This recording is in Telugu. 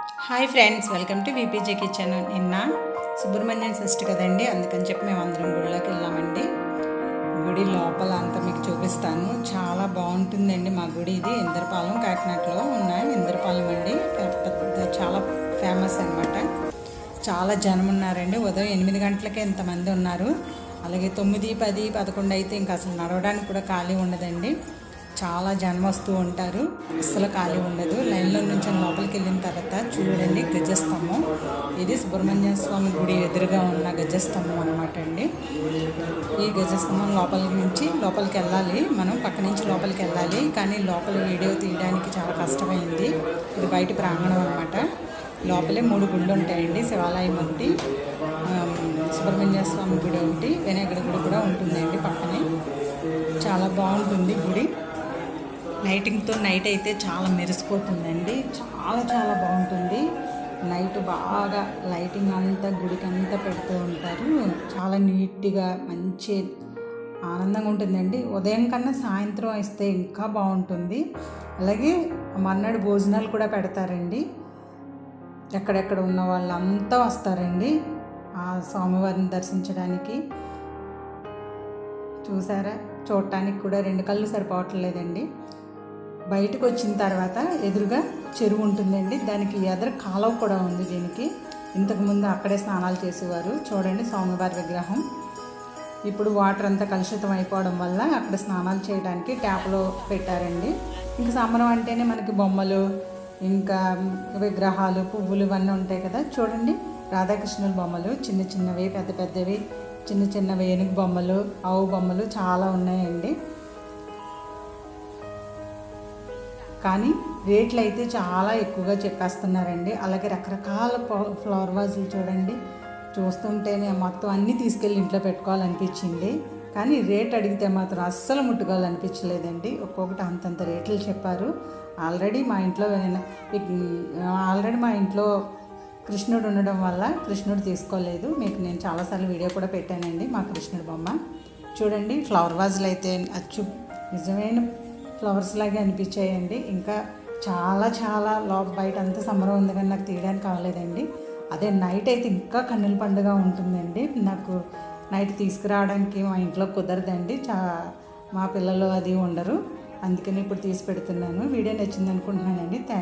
Hi friends, welcome to VPJ kitchen. నిన్న సుబ్రహ్మణ్యం షష్ఠి కదండి, అందుకని చెప్పి మేము అందరం గుడిలోకి వెళ్ళామండి. గుడి లోపల అంతా మీకు చూపిస్తాను. చాలా బాగుంటుందండి మా గుడి. ఇది ఇంద్రపాలెం, కాకినాడలో ఉన్నాయి. ఇంద్రపాలెం అండి, చాలా ఫేమస్ అనమాట. చాలా జనం ఉన్నారండి. ఉదయం 8 గంటలకే ఇంతమంది ఉన్నారు. అలాగే 9, 10, 11 అయితే ఇంకా అసలు నడవడానికి కూడా ఖాళీ ఉండదండి. చాలా జనం వస్తూ ఉంటారు, అస్సలు ఖాళీ ఉండదు. లైన్లో నుంచి లోపలికి వెళ్ళిన తర్వాత చూడండి గజస్తంభం. ఇది సుబ్రహ్మణ్య స్వామి గుడి ఎదురుగా ఉన్న గజస్తంభం అనమాట అండి. ఈ గజస్తంభం లోపలికి వెళ్ళాలి, మనం పక్క నుంచి లోపలికి వెళ్ళాలి. కానీ లోపల వీడియో తీయడానికి చాలా కష్టమైంది. ఇది బయట ప్రాంగణం అనమాట. లోపలే 3 గుళ్ళు ఉంటాయండి. శివాలయం ఒకటి, సుబ్రహ్మణ్య స్వామి గుడి ఒకటి, వినాయకుడి గుడి కూడా ఉంటుందండి పక్కనే. చాలా బాగుంటుంది గుడి. లైటింగ్తో నైట్ అయితే చాలా మెరిసిపోతుందండి. చాలా చాలా బాగుంటుంది. నైట్ బాగా లైటింగ్ అంతా గుడికి అంతా పెడుతూ ఉంటారు. చాలా నీట్గా మంచి ఆనందంగా ఉంటుందండి. ఉదయం కన్నా సాయంత్రం వస్తే ఇంకా బాగుంటుంది. అలాగే మర్నాడు భోజనాలు కూడా పెడతారండి. ఎక్కడెక్కడ ఉన్న వాళ్ళంతా వస్తారండి ఆ స్వామివారిని దర్శించడానికి. చూసారా, చూడటానికి కూడా 2 కళ్ళు సరిపోవట్లేదండి. బయటకు వచ్చిన తర్వాత ఎదురుగా చెరువు ఉంటుందండి. దానికి ఎదురు కాలువ కూడా ఉంది. దీనికి ఇంతకుముందు అక్కడే స్నానాలు చేసేవారు. చూడండి స్వామివారి విగ్రహం. ఇప్పుడు వాటర్ అంతా కలుషితం అయిపోవడం వల్ల అక్కడ స్నానాలు చేయడానికి ట్యాప్లో పెట్టారండి. ఇంకా సంబరం అంటేనే మనకి బొమ్మలు, ఇంకా విగ్రహాలు, పువ్వులు ఇవన్నీ ఉంటాయి కదా. చూడండి రాధాకృష్ణుల బొమ్మలు, చిన్న చిన్నవి, పెద్ద పెద్దవి, చిన్న చిన్నవి ఏనుగు బొమ్మలు, ఆవు బొమ్మలు చాలా ఉన్నాయండి. కానీ రేట్లు అయితే చాలా ఎక్కువగా చెప్పేస్తున్నారండి. అలాగే రకరకాల ఫ్లవర్ వాజులు చూడండి. చూస్తుంటేనే మొత్తం అన్నీ తీసుకెళ్ళి ఇంట్లో పెట్టుకోవాలనిపించింది. కానీ రేట్ అడిగితే మాత్రం అస్సలు ముట్టుకోవాలనిపించలేదండి. ఒక్కొక్కటి అంతంత రేట్లు చెప్పారు. ఆల్రెడీ మా ఇంట్లో కృష్ణుడు ఉండడం వల్ల కృష్ణుడు తీసుకోలేదు. మీకు నేను చాలాసార్లు వీడియో కూడా పెట్టానండి మా కృష్ణుడి బొమ్మ. చూడండి ఫ్లవర్ వాజులు అయితే అచ్చు నిజమైన ఫ్లవర్స్ లాగే అనిపించాయండి. ఇంకా చాలా చాలా బయట అంతా సంబరం ఉంది కానీ నాకు తీయడానికి కావలేదండి. అదే నైట్ అయితే ఇంకా కన్నుల పండుగ ఉంటుందండి. నాకు నైట్ తీసుకురావడానికి మా ఇంట్లో కుదరదండి. మా పిల్లలు అది ఉండరు. అందుకని ఇప్పుడు తీసి పెడుతున్నాను. వీడియో నచ్చింది అనుకుంటున్నానండి. థ్యాంక్స్.